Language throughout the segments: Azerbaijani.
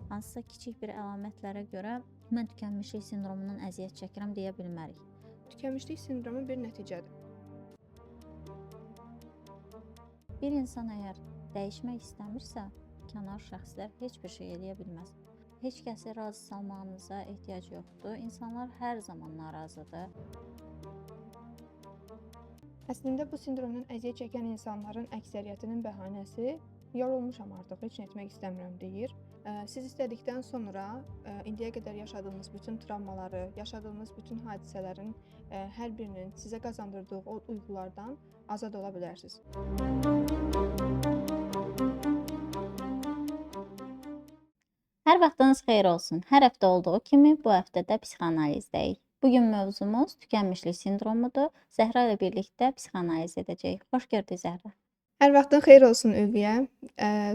hansısa kiçik bir əlamətlərə görə mən tükənmişlik sindromundan əziyyət çəkirəm deyə bilmərik. Tükənmişlik sindromu bir nəticədir. Bir insan əgər dəyişmək istəmirsə, kənar şəxslər heç bir şey eləyə bilməz. Heç kəsi razı salmağınıza ehtiyac yoxdur. İnsanlar hər zaman narazıdır. Əslində bu sindromdan əziyyət çəkən insanların əksəriyyətinin bəhanəsi yorulmuşam artıq, heç nə etmək istəmirəm deyir. Siz istədikdən sonra indiyə qədər yaşadığınız bütün travmaları, yaşadığınız bütün hadisələrin hər birinin sizə qazandırdığı o duyğulardan azad ola bilərsiniz. Hər vaxtınız xeyir olsun. Hər həftə olduğu kimi bu həftə də psixoanalizdəyik. Bugün mövzumuz tükənmişlik sindromudur. Zəhra ilə birlikdə psixoanaliz edəcəyik. Xoş gördük Zəhra. Hər vaxtın xeyir olsun Ülviyə.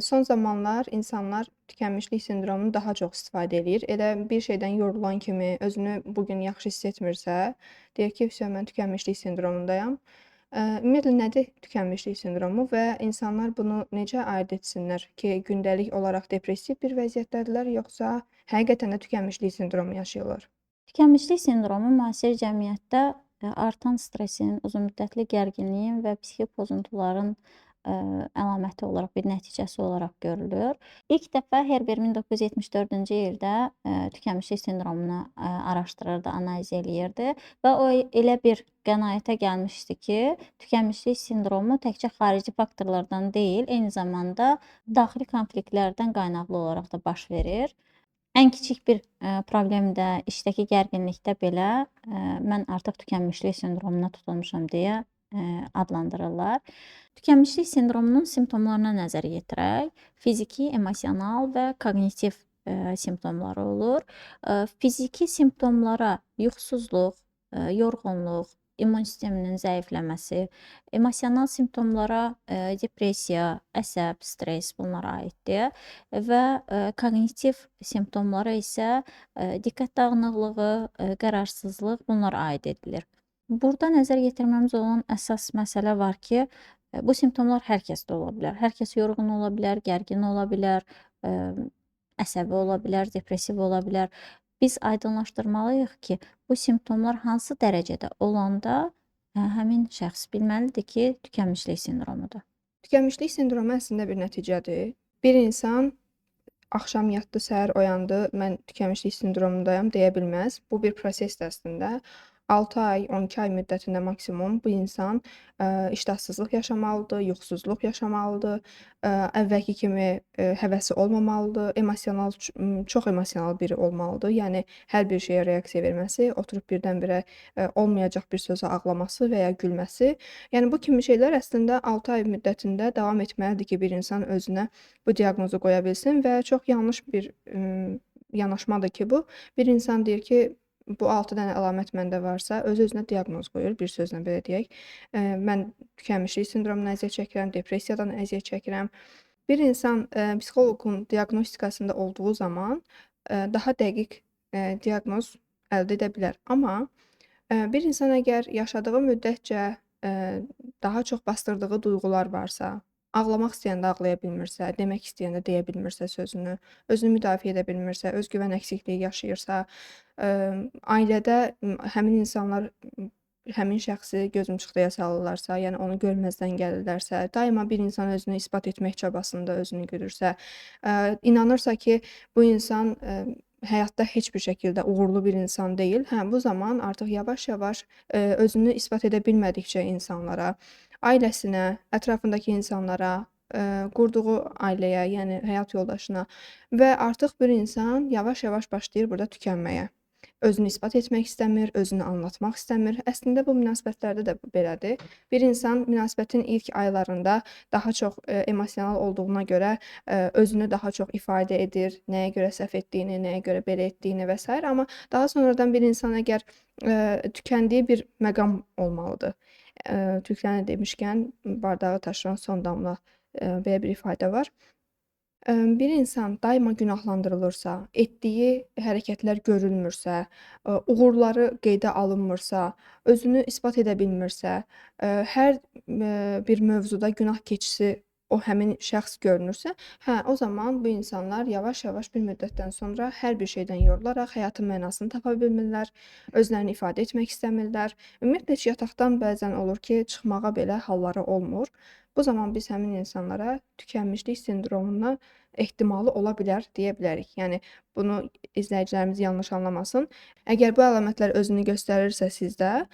Son zamanlar insanlar tükənmişlik sindromunu daha çox istifadə eləyir. Elə bir şeydən yorulan kimi özünü bu gün yaxşı hiss etmirsə, deyir ki, mən tükənmişlik sindromundayam. Ümumiyyətlə nədir tükənmişlik sindromu və insanlar bunu necə ayırd etsinlər ki, gündəlik olaraq depressiv bir vəziyyətdədirlər, yoxsa həqiqətən də tükənmişlik sindromu yaşayırlar? Tükənmişlik sindromu müasir cəmiyyətdə artan stressin, uzunmüddətli gərginliyin və psixi pozuntuların əlaməti olaraq, bir nəticəsi olaraq görülür. İlk dəfə Herber 1974-cü ildə tükənmişlik sindromunu araşdırırdı, analiz eləyirdi və o elə bir qənaətə gəlmişdi ki, tükənmişlik sindromu təkcə xarici faktorlardan deyil, eyni zamanda daxili konfliktlərdən qaynaqlı olaraq da baş verir. Ən kiçik bir problem də, işdəki gərginlikdə belə mən artıq tükənmişlik sindromuna tutulmuşam deyə adlandırırlar. Tükənmişlik sindromunun simptomlarına nəzər yetirək. Fiziki, emosional və koqnitiv simptomları olur. Fiziki simptomlara yuxusuzluq, yorğunluq, immun sisteminin zəifləməsi, emosional simptomlara depressiya, əsəb, stress bunlar aiddir və koqnitiv simptomlara isə diqqət dağınıqlığı, qərarsızlıq bunlar aid edilir. Burada nəzər yetirməmiz olan əsas məsələ var ki, bu simptomlar hər kəsdə ola bilər. Hər kəs yorğun ola bilər, gərgin ola bilər, əsəbi ola bilər, depressiv ola bilər. Biz aydınlaşdırmalıyıq ki, bu simptomlar hansı dərəcədə olanda həmin şəxs bilməlidir ki, tükənmişlik sindromudur. Tükənmişlik sindromu əslində bir nəticədir. Bir insan axşam yatdı, səhər oyandı, mən tükənmişlik sindromundayam deyə bilməz. Bu bir prosesdir əslində. 6 ay, 12 ay müddətində maksimum bu insan iştahsızlıq yaşamalıdır, yuxusuzluq yaşamalıdır, əvvəlki kimi həvəsi olmamalıdır, çox emosional biri olmalıdır. Yəni hər bir şeyə reaksiya verməsi, oturub birdən-birə olmayacaq bir sözə ağlaması və ya gülməsi. Yəni bu kimi şeylər əslində 6 ay müddətində davam etməlidir ki, bir insan özünə bu diaqnozu qoya bilsin və çox yanlış bir yanaşmadır ki, bu. Bir insan deyir ki, bu 6 dənə əlamət məndə varsa, öz-özünə diaqnoz qoyur, bir sözlə belə deyək. Mən tükənmişlik sindromundan əziyyət çəkirəm, depressiyadan əziyyət çəkirəm. Bir insan psixoloqun diaqnostikasında olduğu zaman daha dəqiq diaqnoz əldə edə bilər. Amma bir insan əgər yaşadığı müddətcə daha çox basdırdığı duyğular varsa, ağlamaq istəyəndə ağlaya bilmirsə, demək istəyəndə deyə bilmirsə sözünü, özünü müdafiə edə bilmirsə, özgüvən əksikliyi yaşayırsa, ailədə həmin insanlar həmin şəxsi gözümçıxdıya salırlarsa, yəni onu görməzdən gəlirlərsə, daima bir insan özünü isbat etmək çabasında özünü görürsə, inanırsa ki, bu insan həyatda heç bir şəkildə uğurlu bir insan deyil. Bu zaman artıq yavaş-yavaş özünü isbat edə bilmədikcə insanlara, ailəsinə, ətrafındakı insanlara, qurduğu ailəyə, yəni həyat yoldaşına və artıq bir insan yavaş-yavaş başlayır burada tükənməyə. Özünü isbat etmək istəmir, özünü anlatmaq istəmir. Əslində bu münasibətlərdə də belədir. Bir insan münasibətin ilk aylarında daha çox emosional olduğuna görə özünü daha çox ifadə edir, nəyə görə səhv etdiyini, nəyə görə belə etdiyini və s. Amma daha sonradan bir insan əgər tükəndiyi bir məqam olmalıdır. Tüklənə demişkən bardağı taşıran son damla belə bir ifadə var. Bir insan daima günahlandırılırsa, etdiyi hərəkətlər görülmürsə, uğurları qeydə alınmırsa, özünü isbat edə bilmirsə, hər bir mövzuda günah keçisi o həmin şəxs görünürsə, hə, o zaman bu insanlar yavaş-yavaş bir müddətdən sonra hər bir şeydən yorularaq həyatın mənasını tapa bilmirlər, özlərini ifadə etmək istəmirlər. Ümumiyyətlə heç yataqdan bəzən olur ki, çıxmağa belə halları olmur. Bu zaman biz həmin insanlara tükənmişlik sindromuna ehtimalı ola bilər deyə bilərik. Yəni bunu izləyicilərimiz yanlış anlamasın. Əgər bu əlamətlər özünü göstərirsə sizdə,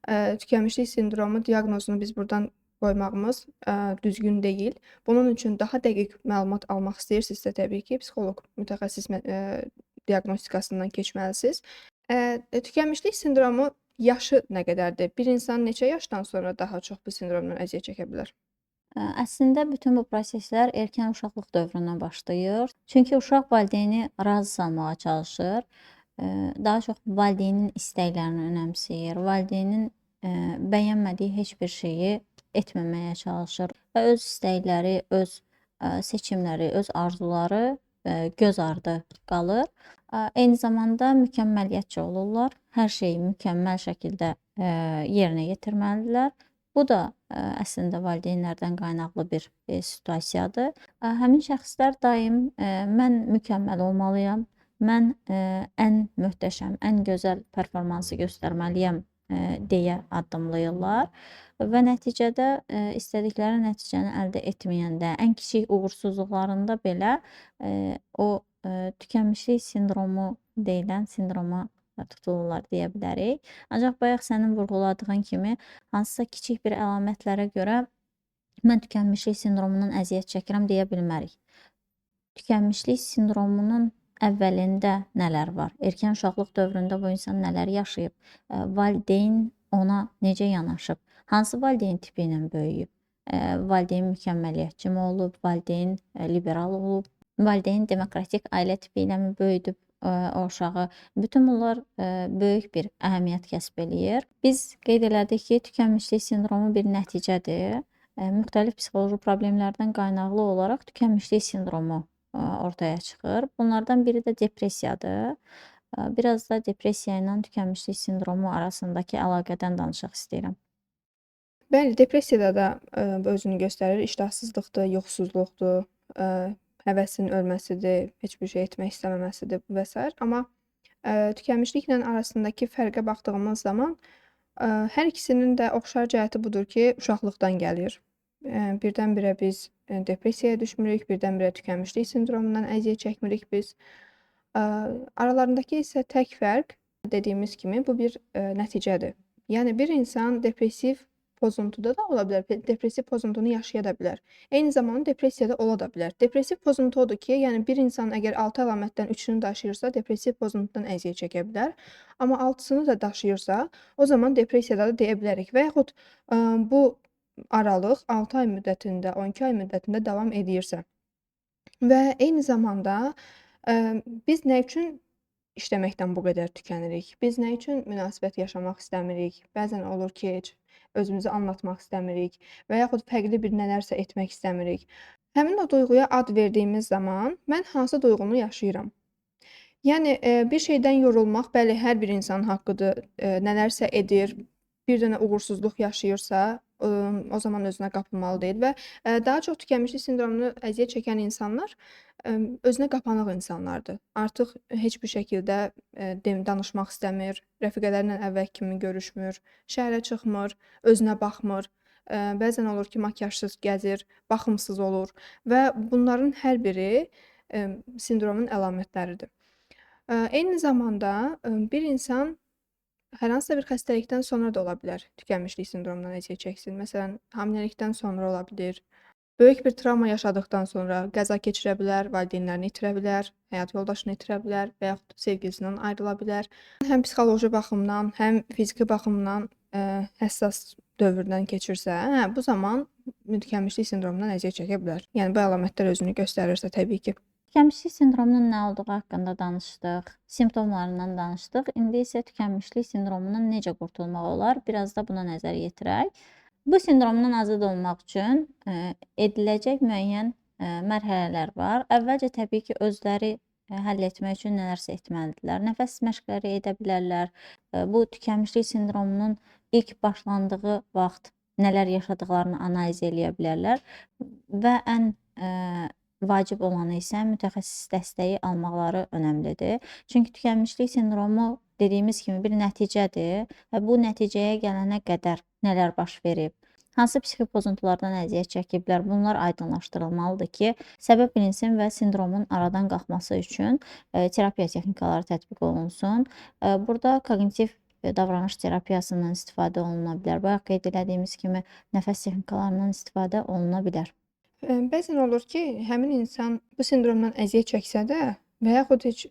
tükənmişlik sindromu diaqnozunu biz burdan qoymağımız düzgün deyil. Bunun üçün daha dəqiq məlumat almaq istəyirsinizsə təbii ki, psixoloq mütəxəssis diaqnostikasından keçməlisiniz. Tükənmişlik sindromu yaşı nə qədərdir? Bir insan neçə yaşdan sonra daha çox bu sindromdan əziyyət çəkə bilər? Əslində bütün bu proseslər erkən uşaqlıq dövründən başlayır. Çünki uşaq valideyni razı salmağa çalışır. Daha çox valideynin istəklərini önəmsəyir. Valideynin bəyənmədiyi heç bir şeyi etməməyə çalışır və öz istəkləri, öz seçimləri, öz arzuları göz ardı qalır. Eyni zamanda mükəmməliyyətçi olurlar. Hər şeyi mükəmməl şəkildə yerinə yetirməlidirlər. Bu da əslində valideynlərdən qaynaqlı bir situasiyadır. Həmin şəxslər daim mən mükəmməl olmalıyam, mən ən möhtəşəm, ən gözəl performansı göstərməliyəm deyə addımlayırlar və nəticədə istədikləri nəticəni əldə etməyəndə, ən kiçik uğursuzluqlarında belə o tükənmişlik sindromu deyilən sindroma tutulurlar deyə bilərik. Ancaq bayaq sənin vurğuladığın kimi hansısa kiçik bir əlamətlərə görə mən tükənmişlik sindromundan əziyyət çəkirəm deyə bilmərik. Tükənmişlik sindromunun əvvəlində nələr var? Erkən uşaqlıq dövründə bu insan nələr yaşayıb? Valideyn ona necə yanaşıb? Hansı valideyn tipi ilə böyüyüb? Valideyn mükəmməliyyətçi mi olub? Valideyn liberal olub? Valideyn demokratik ailə tipi ilə mi böyüdüb o uşağı? Bütün bunlar böyük bir əhəmiyyət kəsb eləyir. Biz qeyd elədik ki, tükənmişlik sindromu bir nəticədir. Müxtəlif psixoloji problemlərdən qaynaqlı olaraq tükənmişlik sindromu ortaya çıxır. Bunlardan biri də depressiyadır. Biraz da depressiya ilə tükənmişlik sindromu arasındakı əlaqədən danışmaq istəyirəm. Bəli, depressiyada da özünü göstərir. İştahsızlıqdır, yuxusuzluqdur, həvəsin ölməsidir, heç bir şey etmək istəməməsidir və s. Amma tükənmişliklə arasındakı fərqə baxdığımız zaman hər ikisinin də oxşar cəhəti budur ki, uşaqlıqdan gəlir. Birdən-birə biz depressiyaya düşmürük, birdən-birə tükənmişlik sindromundan əziyyət çəkmirik biz. Aralarındakı isə tək fərq dediyimiz kimi bu bir nəticədir. Yəni bir insan depressiv pozuntuda da ola bilər, depressiv pozuntunu yaşaya da bilər. Eyni zamanda depressiyada ola da bilər. Depressiv pozuntu odur ki, yəni bir insan əgər 6 əlamətdən 3-ünü daşıyırsa, depressiv pozuntudan əziyyət çəkə bilər. Amma 6-sını da daşıyırsa, o zaman depressiyada da deyə bilərik. Və yaxud bu aralıq 6 ay müddətində, 12 ay müddətində davam edirsə və eyni zamanda biz nə üçün işləməkdən bu qədər tükənirik? Biz nə üçün münasibət yaşamaq istəmirik? Bəzən olur ki, heç özümüzü anlatmaq istəmirik və yaxud fərqli bir nələrsə etmək istəmirik. Həmin o duyğuya ad verdiyimiz zaman mən hansı duyğunu yaşayıram? Yəni bir şeydən yorulmaq, bəli, hər bir insanın haqqıdır. Nələrsə edir, bir dənə uğursuzluq yaşayırsa, o zaman özünə qapılmalı deyil və daha çox tükənmişlik sindromunu əziyyət çəkən insanlar özünə qapanıq insanlardır. Artıq heç bir şəkildə danışmaq istəmir, rəfiqələrlə əvvəlki kimi görüşmür, şəhərə çıxmır, özünə baxmır. Bəzən olur ki, makiyajsız gəzir, baxımsız olur və bunların hər biri sindromun əlamətləridir. Eyni zamanda bir insan hər hansısa bir xəstəlikdən sonra da ola bilər tükənmişlik sindromundan əziyyət çəksin. Məsələn, hamiləlikdən sonra ola bilər. Böyük bir travma yaşadıqdan sonra qəza keçirə bilər, valideynlərini itirə bilər, həyat yoldaşını itirə bilər və yaxud sevgilisindən ayrıla bilər. Həm psixoloji baxımdan, həm fiziki baxımdan həssas dövrdən keçirsə, bu zaman tükənmişlik sindromundan əziyyət çəkə bilər. Yəni bu əlamətlər özünü göstərirsə təbii ki. Tükənmişlik sindromunun nə olduğu haqqında danışdıq, simptomlarından danışdıq. İndi isə tükənmişlik sindromundan necə qurtulmaq olar? Biraz da buna nəzər yetirək. Bu sindromdan azad olmaq üçün ediləcək müəyyən mərhələlər var. Əvvəlcə təbii ki, özləri həll etmək üçün nələrsə etməlidirlər. Nəfəs məşqləri edə bilərlər. Bu tükənmişlik sindromunun ilk başlandığı vaxt nələr yaşadıqlarını analiz eləyə bilərlər və ən vacib olanı isə mütəxəssis dəstəyi almaqları önəmlidir. Çünki tükənmişlik sindromu dediyimiz kimi bir nəticədir və bu nəticəyə gələnə qədər nələr baş verib, hansı psixi pozuntulardan əziyyət çəkiblər, bunlar aydınlaşdırılmalıdır ki, səbəb bilinsin və sindromun aradan qalxması üçün terapiya texnikaları tətbiq olunsun. Burada koqnitiv davranış terapiyasından istifadə oluna bilər. Bayaq qeyd etdiyimiz kimi nəfəs texnikalarından istifadə oluna bilər. Bəzən olur ki, həmin insan bu sindromdan əziyyət çəksə də və yaxud heç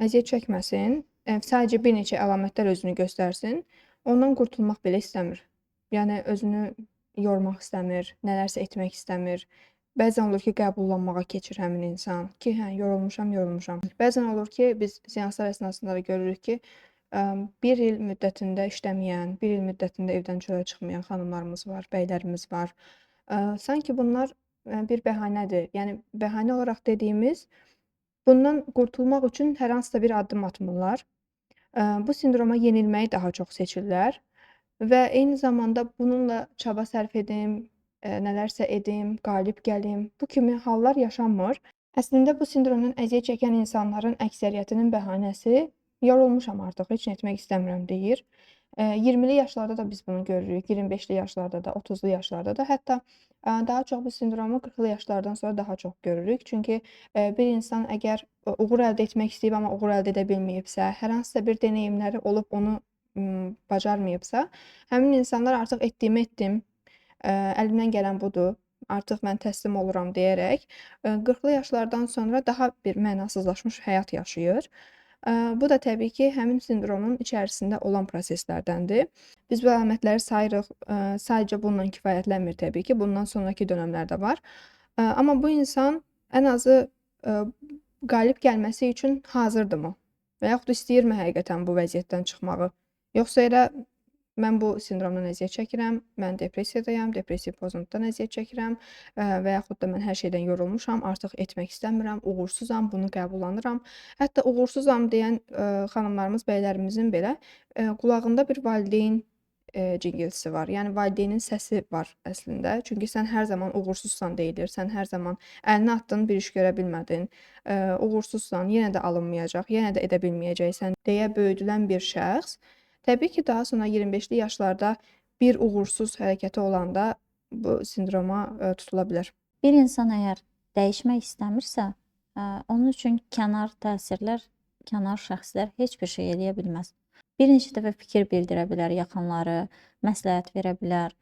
əziyyət çəkməsin, sadəcə bir neçə əlamətlər özünü göstərsin, ondan qurtulmaq belə istəmir. Yəni özünü yormaq istəmir, nələrsə etmək istəmir. Bəzən olur ki, qəbullanmağa keçir həmin insan ki, hə, yorulmuşam. Bəzən olur ki, biz seanslar əsnasında da görürük ki, bir il müddətində işləməyən, bir il müddətində evdən çölə çıxmayan xanımlarımız var, bəylərimiz var. Sanki bunlar bir bəhanədir. Yəni bəhanə olaraq dediyimiz, bundan qurtulmaq üçün hər hansısa bir addım atmırlar. Bu sindroma yenilməyi daha çox seçirlər və eyni zamanda bununla çaba sərf edim, nələrsə edim, qalib gəlim. Bu kimi hallar yaşanmır. Əslində bu sindromdan əziyyət çəkən insanların əksəriyyətinin bəhanəsi yorulmuşam artıq, heç nə etmək istəmirəm deyir. 20'li yaşlarda da biz bunu görürük, 25'li yaşlarda da, 30'lu yaşlarda da. Hətta daha çox bu sindromu 40'lı yaşlardan sonra daha çox görürük. Çünki bir insan əgər uğur əldə etmək istəyib, amma uğur əldə edə bilməyibsə, hər hansısa bir deneyimləri olub onu bacarmayıbsa, həmin insanlar artıq etdiyimi etdim, əlimdən gələn budur, artıq mən təslim oluram deyərək 40'lı yaşlardan sonra daha bir mənasızlaşmış həyat yaşayır. Bu da təbii ki, həmin sindromun içərisində olan proseslərdəndir. Biz bu əlamətləri sayırıq, sadəcə bununla kifayətlənmir təbii ki, bundan sonraki dönəmlərdə var. Amma bu insan ən azı qalib gəlməsi üçün hazırdırmı? Və yaxud istəyirmi həqiqətən bu vəziyyətdən çıxmağı? Yoxsa elə mən bu sindromdan əziyyət çəkirəm, mən depressiyadayam, depressiv pozuntudan əziyyət çəkirəm və yaxud da mən hər şeydən yorulmuşam, artıq etmək istəmirəm, uğursuzam, bunu qəbullanıram. Hətta uğursuzam deyən xanımlarımız, bəylərimizin belə qulağında bir valideyn cingiltisi var. Yəni valideynin səsi var əslində. Çünki sən hər zaman uğursuzsan deyilir, sən hər zaman əlini atdın, bir iş görə bilmədin, uğursuzsan, yenə də alınmayacaq, yenə də edə bilməyəcəksən deyə böyüdülən bir şəxs təbii ki, daha sonra 25'li yaşlarda bir uğursuz hərəkəti olanda bu sindroma tutula bilər. Bir insan əgər dəyişmək istəmirsə, onun üçün kənar təsirlər, kənar şəxslər heç bir şey eləyə bilməz. Bir neçə dəfə fikir bildirə bilər yaxınları, məsləhət verə bilər,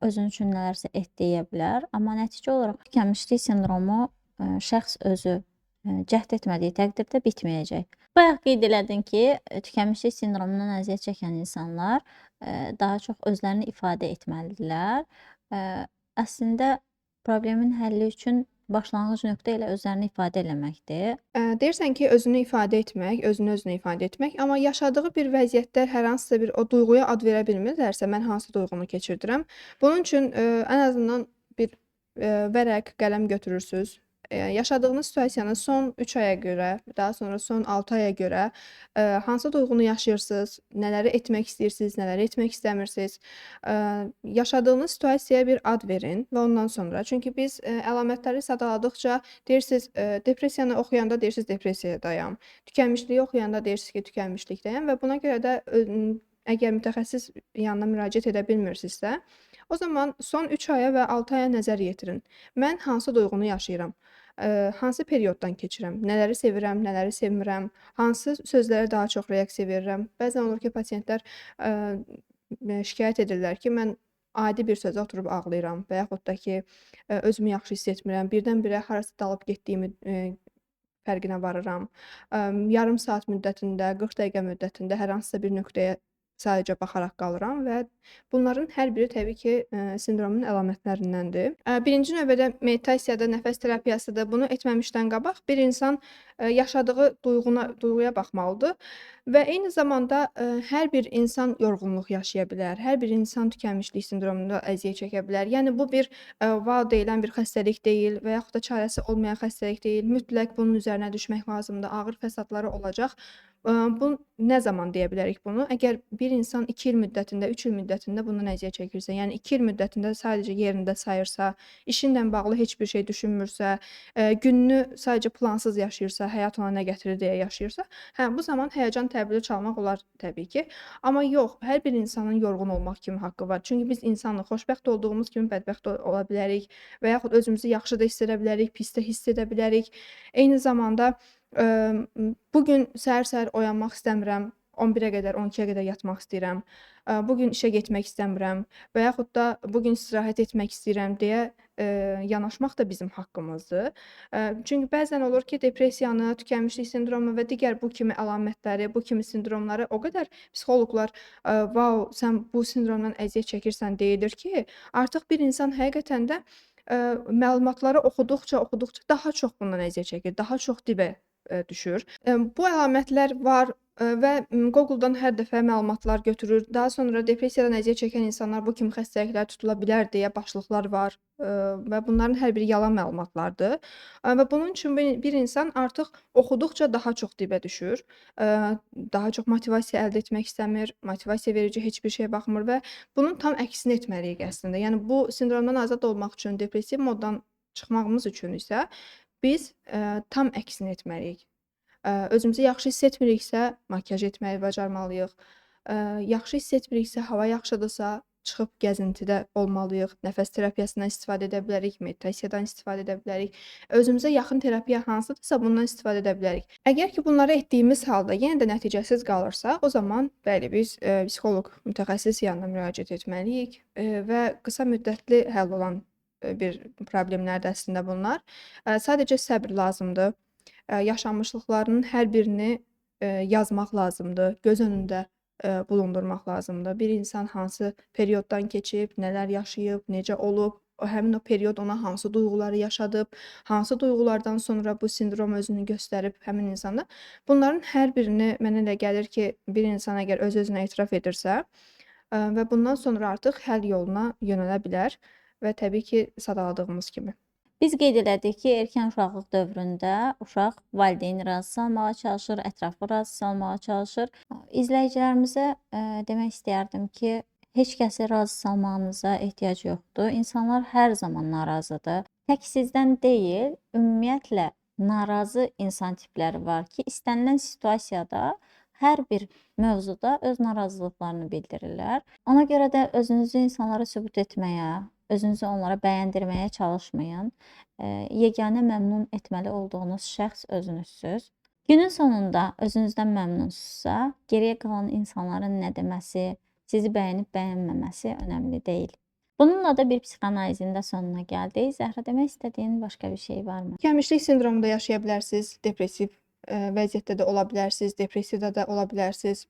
özünün üçün nələrsə et deyə bilər, amma nəticə olaraq tükənmişlik sindromu şəxs özü cəhd etmədiyi təqdirdə bitməyəcək. Bayaq qeyd elədin ki, tükənmişlik sindromundan əziyyət çəkən insanlar daha çox özlərini ifadə etməlidirlər. Əslində problemin həlli üçün başlanğıc nöqtə ilə özlərini ifadə eləməkdir. Deyirsən ki, özünü ifadə etmək, özünü ifadə etmək, amma yaşadığı bir vəziyyətlər hər hansısa bir o duyğuya ad verə bilmirlərsə, mən hansı duyğunu keçirdirəm? Bunun üçün ən azından bir vərəq, qələm götürürsüz. Yaşadığınız situasiyanı son 3 aya görə, daha sonra son 6 aya görə hansı duyğunu yaşayırsınız, nələri etmək istəyirsiniz, nələri etmək istəmirsiniz? Yaşadığınız situasiyaya bir ad verin və ondan sonra. Çünki biz əlamətləri sadaladıqca deyirsiniz, depressiyanı oxuyanda deyirsiniz depressiyadayam, tükənmişliyi oxuyanda deyirsiniz ki, tükənmişlikdəyəm və buna görə də əgər mütəxəssis yanına müraciət edə bilmirsinizsə, o zaman son 3 aya və 6 aya nəzər yetirin. Mən hansı duyğunu yaşayıram? Hansı perioddan keçirəm? Nələri sevirəm, nələri sevmirəm? Hansı sözlərə daha çox reaksiya verirəm? Bəzən olur ki, pasientlər şikayət edirlər ki, mən adi bir sözə oturub ağlayıram və yaxud da ki, özümü yaxşı hiss etmirəm. Birdən-birə harasa dalıb getdiyimi fərqinə varıram. Yarım saat müddətində, 40 dəqiqə müddətində hər hansısa bir nöqtəyə sadəcə baxaraq qalıram və bunların hər biri təbii ki, sindromun əlamətlərindəndir. Birinci növbədə meditasiyada, nəfəs terapiyasıda bunu etməmişdən qabaq bir insan yaşadığı duyğuya baxmalıdır və eyni zamanda hər bir insan yorğunluq yaşaya bilər, hər bir insan tükənmişlik sindromunda əziyyət çəkə bilər. Yəni bu bir val deyilən bir xəstəlik deyil və yaxud da çarəsi olmayan xəstəlik deyil. Mütləq bunun üzərinə düşmək lazımdır. Ağır fəsadları olacaq. Bu nə zaman deyə bilərik bunu? Əgər bir insan 2 il müddətində, 3 il müddətində bundan əziyyət çəkirsə, yəni 2 il müddətində sadəcə yerində sayırsa, işinlə bağlı heç bir şey düşünmürsə, gününü sadəcə plansız yaşayırsa, həyat ona nə gətirir deyə yaşayırsa, hə, bu zaman həyəcan təbili çalmaq olar təbii ki. Amma yox, hər bir insanın yorğun olmaq kimi haqqı var. Çünki biz insanıq, xoşbəxt olduğumuz kimi bədbəxt ola bilərik və yaxud özümüzü yaxşı da hiss edə bilərik, pis də hiss edə bilərik. Eyni zamanda bu gün səhər-səhər oyanmaq istəmirəm, 11-ə qədər, 12-yə qədər yatmaq istəyirəm, bu gün işə getmək istəmirəm və yaxud da bu gün istirahət etmək istəyirəm deyə, yanaşmaq da bizim haqqımızdır. Çünki bəzən olur ki, depressiyanı, tükənmişlik sindromu və digər bu kimi əlamətləri, bu kimi sindromları o qədər psixoloqlar, "Vau, sən bu sindromdan əziyyət çəkirsən" deyilir ki, artıq bir insan həqiqətən də, məlumatları oxuduqca daha çox bundan əziyyət çəkir, daha çox dibə, düşür. Bu əlamətlər var, və Google-dan hər dəfə məlumatlar götürür. Daha sonra depressiyadan əziyyət çəkən insanlar bu kimi xəstəliklər tutula bilər deyə başlıqlar var, və bunların hər biri yalan məlumatlardır. Və bunun üçün bir insan artıq oxuduqca daha çox dibə düşür. Daha çox motivasiya əldə etmək istəmir, motivasiya verici heç bir şeyə baxmır və bunun tam əksini etməliyik əslində. Yəni bu sindromdan azad olmaq üçün, depressiv moddan çıxmağımız üçün isə biz, tam əksini etməliyik. Özümüzü yaxşı hiss etmiriksə, makiyaj etməyi bacarmalıyıq. Yaxşı hiss etmiriksə, hava yaxşıdırsa, çıxıb gəzintidə olmalıyıq. Nəfəs terapiyasından istifadə edə bilərik, meditasiyadan istifadə edə bilərik. Özümüzə yaxın terapiya hansıdırsa, bundan istifadə edə bilərik. Əgər ki, bunları etdiyimiz halda yenə də nəticəsiz qalırsa, o zaman bəli, biz, psixoloq mütəxəssis yanına müraciət etməliyik, və qısa müddətli həll olan, bir problemlərdir əslində bunlar. Sadəcə səbr lazımdır. Yaşanmışlıqlarının hər birini, yazmaq lazımdır, göz önündə, bulundurmaq lazımdır. Bir insan hansı perioddan keçib, nələr yaşayıb, necə olub, həmin o period ona hansı duyğuları yaşadıb, hansı duyğulardan sonra bu sindrom özünü göstərib həmin insanda. Bunların hər birini mənə elə gəlir ki, bir insan əgər öz-özünə etiraf edirsə, və bundan sonra artıq həll yoluna yönələ bilər və təbii ki, sadaladığımız kimi. Biz qeyd elədik ki, erkən uşaqlıq dövründə uşaq valideyni razı salmağa çalışır, ətrafı razı salmağa çalışır. İzləyicilərimizə demək istəyərdim ki, heç kəsi razı salmağınıza ehtiyac yoxdur. İnsanlar hər zaman narazıdır. Tək sizdən deyil, ümumiyyətlə narazı insan tipləri var ki, istənilən situasiyada hər bir mövzuda öz narazılıqlarını bildirirlər. Ona görə də özünüzü insanlara sübut etməyə, özünüzü onlara bəyəndirməyə çalışmayın. Yeganə məmnun etməli olduğunuz şəxs özünüzsüz. Günün sonunda özünüzdən məmnunsunuzsa, geriyə qalan insanların nə deməsi, sizi bəyənib bəyənməməsi önəmli deyil. Bununla da bir psixoanalizin də sonuna gəldik. Zəhra, demək istədiyin başqa bir şey varmı? Tükənmişlik sindromunda yaşaya bilərsiniz, depressiv, vəziyyətdə də ola bilərsiniz, depressiyada da ola bilərsiniz.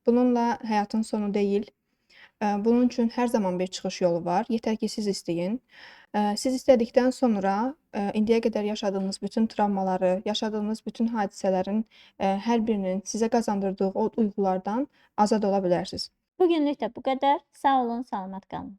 Bununla həyatın sonu deyil. Bunun üçün hər zaman bir çıxış yolu var. Yetər ki, siz istəyin. Siz istədikdən sonra, indiyə qədər yaşadığınız bütün travmaları, yaşadığınız bütün hadisələrin, hər birinin sizə qazandırdığı o duyğulardan azad ola bilərsiniz. Bu günlük də bu qədər. Sağ olun, salamat qalın.